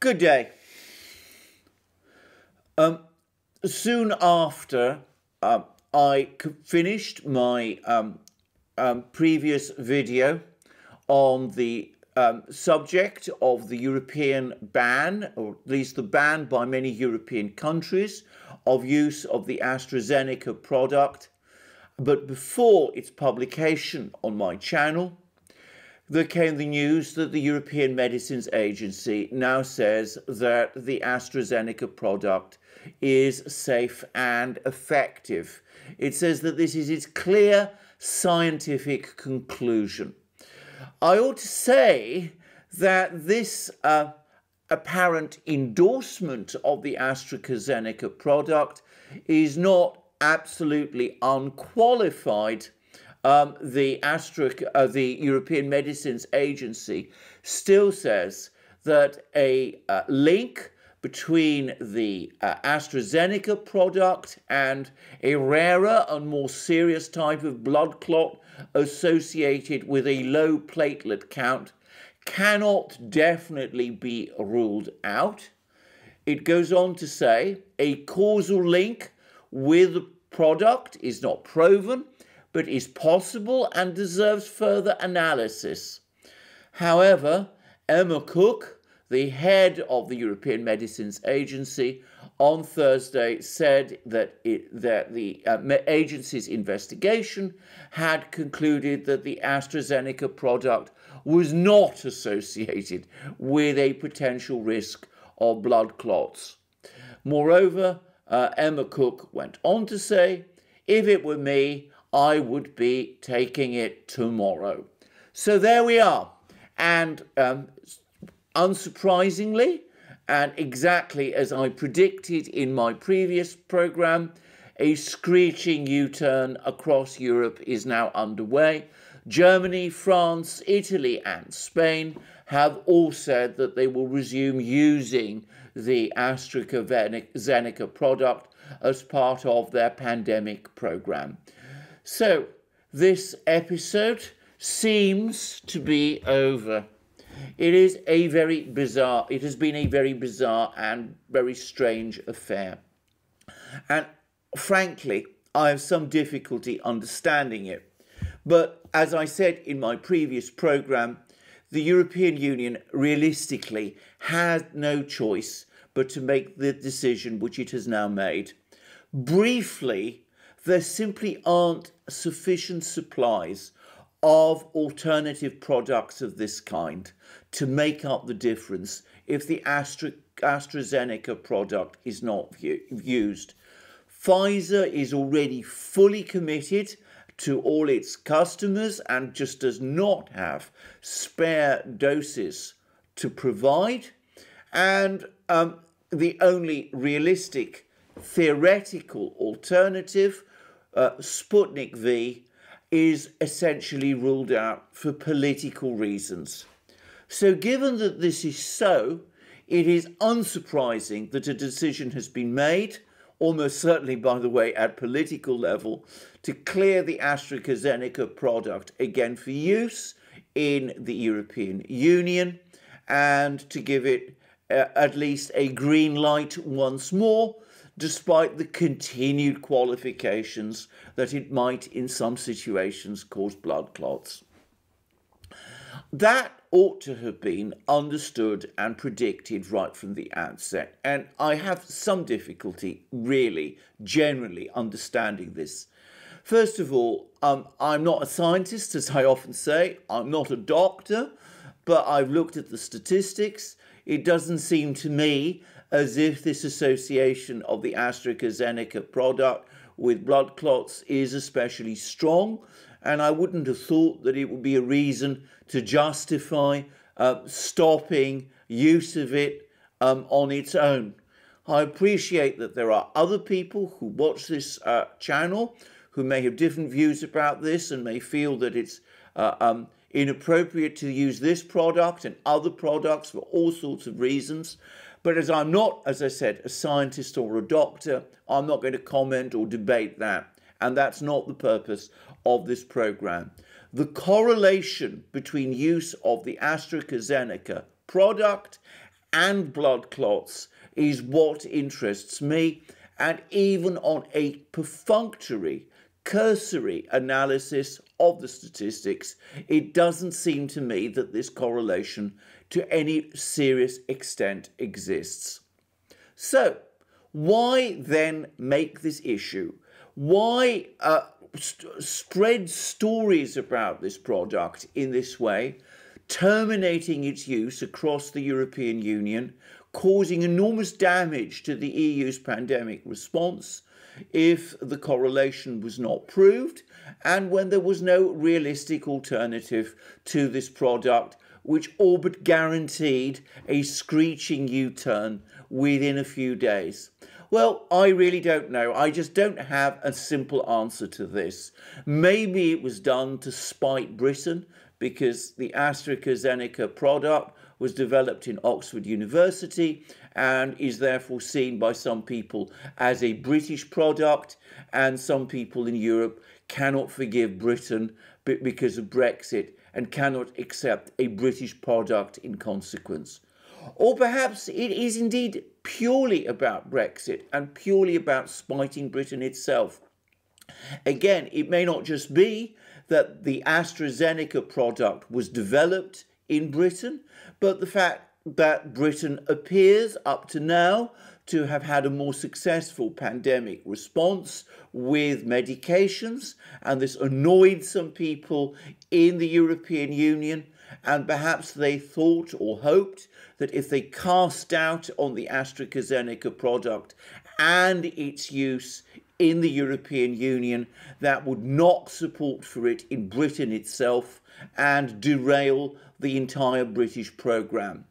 Good day. Soon after I finished my previous video on the subject of the European ban, or at least the ban by many European countries, of use of the AstraZeneca product, but before its publication on my channel, there came the news that the European Medicines Agency now says that the AstraZeneca product is safe and effective. It says that this is its clear scientific conclusion. I ought to say that this apparent endorsement of the AstraZeneca product is not absolutely unqualified. The European Medicines Agency still says that a link between the AstraZeneca product and a rarer and more serious type of blood clot associated with a low platelet count cannot definitely be ruled out. It goes on to say a causal link with the product is not proven, but is possible and deserves further analysis. However, Emma Cook, the head of the European Medicines Agency, on Thursday said that the agency's investigation had concluded that the AstraZeneca product was not associated with a potential risk of blood clots. Moreover, Emma Cook went on to say, if it were me, I would be taking it tomorrow. So there we are. And unsurprisingly, and exactly as I predicted in my previous program, a screeching U-turn across Europe is now underway. Germany, France, Italy, and Spain have all said that they will resume using the AstraZeneca product as part of their pandemic program. So, this episode seems to be over. It has been a very bizarre and very strange affair. And frankly, I have some difficulty understanding it. But as I said in my previous program, the European Union realistically had no choice but to make the decision which it has now made. Briefly, there simply aren't sufficient supplies of alternative products of this kind to make up the difference if the AstraZeneca product is not used. Pfizer is already fully committed to all its customers and just does not have spare doses to provide. And the only realistic theoretical alternative, Sputnik V, is essentially ruled out for political reasons. So given that this is so, it is unsurprising that a decision has been made, almost certainly, by the way, at political level, to clear the AstraZeneca product again for use in the European Union and to give it at least a green light once more, despite the continued qualifications that it might in some situations cause blood clots. That ought to have been understood and predicted right from the outset, and I have some difficulty really generally understanding this. First of all, I'm not a scientist, as I often say. I'm not a doctor, but I've looked at the statistics. It doesn't seem to me as if this association of the AstraZeneca product with blood clots is especially strong, and I wouldn't have thought that it would be a reason to justify stopping use of it on its own. I appreciate that there are other people who watch this channel who may have different views about this and may feel that it's inappropriate to use this product and other products for all sorts of reasons. But as I'm not, as I said, a scientist or a doctor, I'm not going to comment or debate that. And that's not the purpose of this program. The correlation between use of the AstraZeneca product and blood clots is what interests me, and even on a perfunctory, cursory analysis of the statistics, it doesn't seem to me that this correlation to any serious extent exists. So, why then make this issue? Why spread stories about this product in this way, terminating its use across the European Union, causing enormous damage to the EU's pandemic response if the correlation was not proved, and when there was no realistic alternative to this product, which all but guaranteed a screeching U-turn within a few days? Well, I really don't know. I just don't have a simple answer to this. Maybe it was done to spite Britain, because the AstraZeneca product was developed in Oxford University and is therefore seen by some people as a British product, and some people in Europe cannot forgive Britain because of Brexit and cannot accept a British product in consequence. Or perhaps it is indeed purely about Brexit and purely about spiting Britain itself. Again, it may not just be that the AstraZeneca product was developed in Britain, but the fact that Britain appears up to now to have had a more successful pandemic response with medications, and this annoyed some people in the European Union, and perhaps they thought or hoped that if they cast doubt on the AstraZeneca product and its use in the European Union, that would knock support for it in Britain itself and derail the entire British programme.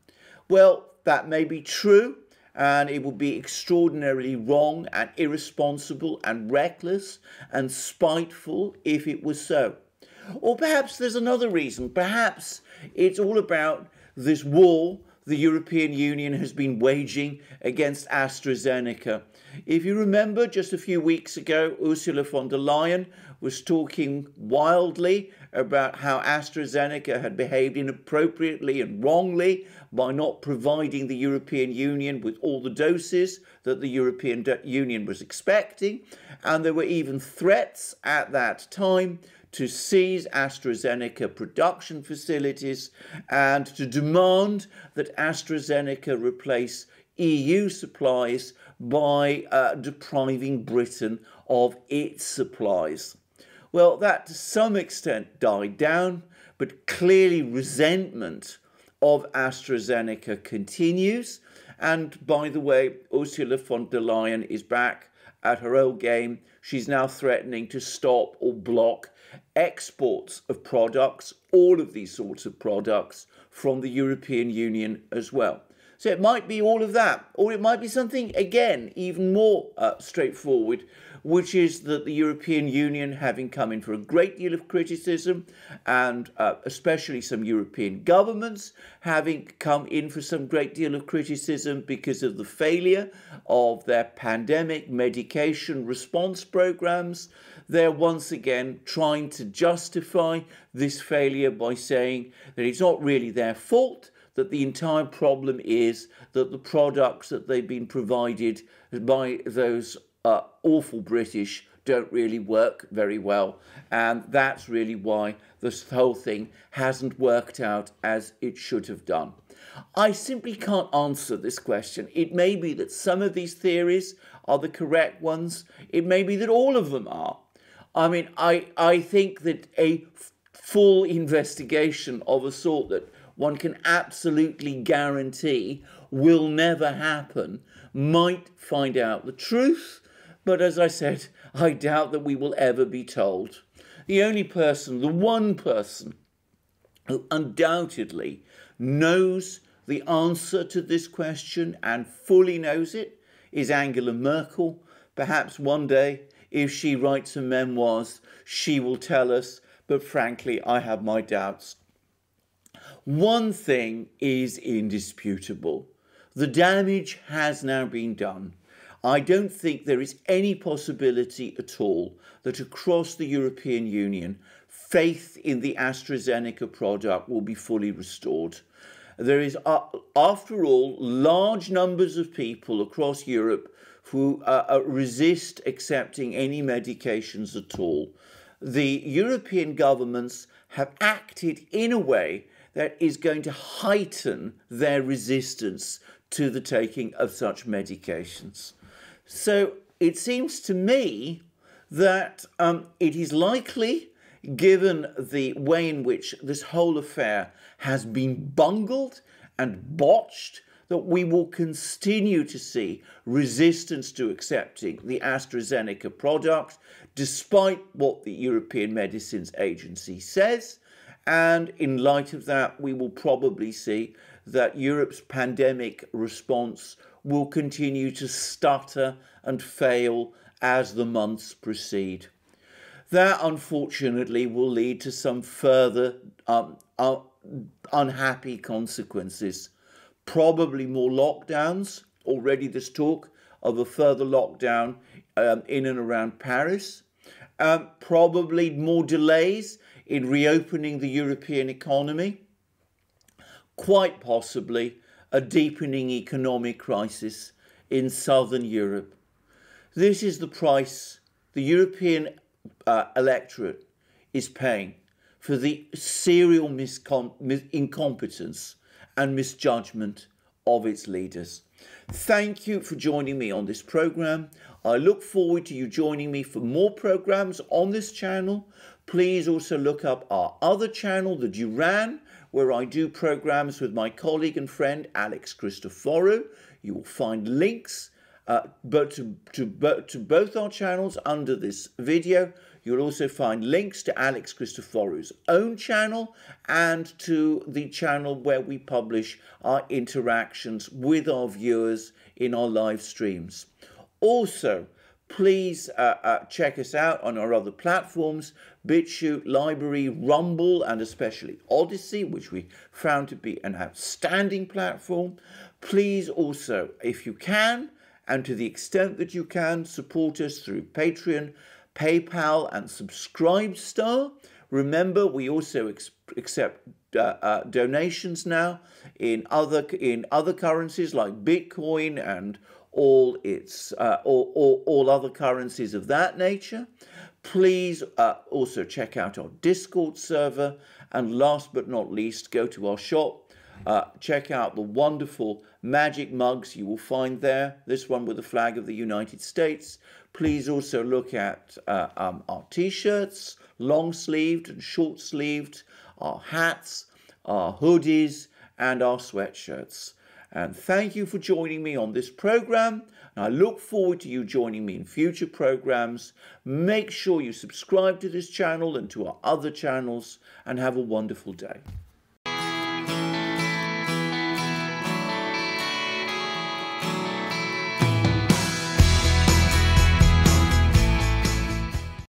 Well, that may be true, and it would be extraordinarily wrong and irresponsible and reckless and spiteful if it was so. Or perhaps there's another reason. Perhaps it's all about this war the European Union has been waging against AstraZeneca. If you remember, just a few weeks ago, Ursula von der Leyen was talking wildly about how AstraZeneca had behaved inappropriately and wrongly by not providing the European Union with all the doses that the European Union was expecting. And there were even threats at that time to seize AstraZeneca production facilities and to demand that AstraZeneca replace EU supplies by depriving Britain of its supplies. Well, that to some extent died down, but clearly resentment of AstraZeneca continues. And by the way, Ursula von der Leyen is back at her old game. She's now threatening to stop or block exports of products, all of these sorts of products, from the European Union as well. So it might be all of that, or it might be something, again, even more straightforward, which is that the European Union, having come in for a great deal of criticism, and especially some European governments having come in for some great deal of criticism because of the failure of their pandemic medication response programs, they're once again trying to justify this failure by saying that it's not really their fault, that the entire problem is that the products that they've been provided by those awful British don't really work very well, and that's really why this whole thing hasn't worked out as it should have done. I simply can't answer this question. It may be that some of these theories are the correct ones. It may be that all of them are. I mean, I think that a full investigation of a sort that one can absolutely guarantee will never happen might find out the truth. But as I said, I doubt that we will ever be told. The only person, the one person who undoubtedly knows the answer to this question and fully knows it is Angela Merkel. Perhaps one day, if she writes her memoirs, she will tell us, but frankly, I have my doubts. One thing is indisputable. The damage has now been done. I don't think there is any possibility at all that across the European Union, faith in the AstraZeneca product will be fully restored. There is, after all, large numbers of people across Europe who resist accepting any medications at all. The European governments have acted in a way that is going to heighten their resistance to the taking of such medications. So it seems to me that it is likely, given the way in which this whole affair has been bungled and botched, that we will continue to see resistance to accepting the AstraZeneca product, despite what the European Medicines Agency says. And in light of that, we will probably see that Europe's pandemic response will continue to stutter and fail as the months proceed. That, unfortunately, will lead to some further unhappy consequences. Probably more lockdowns. Already there's talk of a further lockdown in and around Paris. Probably more delays in reopening the European economy. Quite possibly a deepening economic crisis in southern Europe. This is the price the European electorate is paying for the serial incompetence and misjudgment of its leaders. Thank you for joining me on this program. I look forward to you joining me for more programs on this channel. Please also look up our other channel, the Duran, where I do programs with my colleague and friend Alex Christoforou. You will find links to both our channels under this video. You'll also find links to Alex Christoforou's own channel and to the channel where we publish our interactions with our viewers in our live streams. Also, please check us out on our other platforms, BitChute, Library, Rumble, and especially Odyssey, which we found to be an outstanding platform. Please also, if you can, and to the extent that you can, support us through Patreon, PayPal, and Subscribestar. Remember, we also accept donations now in other currencies like Bitcoin and all other currencies of that nature. Please also check out our Discord server, and last but not least, go to our shop. Check out the wonderful magic mugs you will find there, this one with the flag of the United States. Please also look at our t-shirts, long-sleeved and short-sleeved, our hats, our hoodies, and our sweatshirts. And thank you for joining me on this program. And I look forward to you joining me in future programs. Make sure you subscribe to this channel and to our other channels, and have a wonderful day.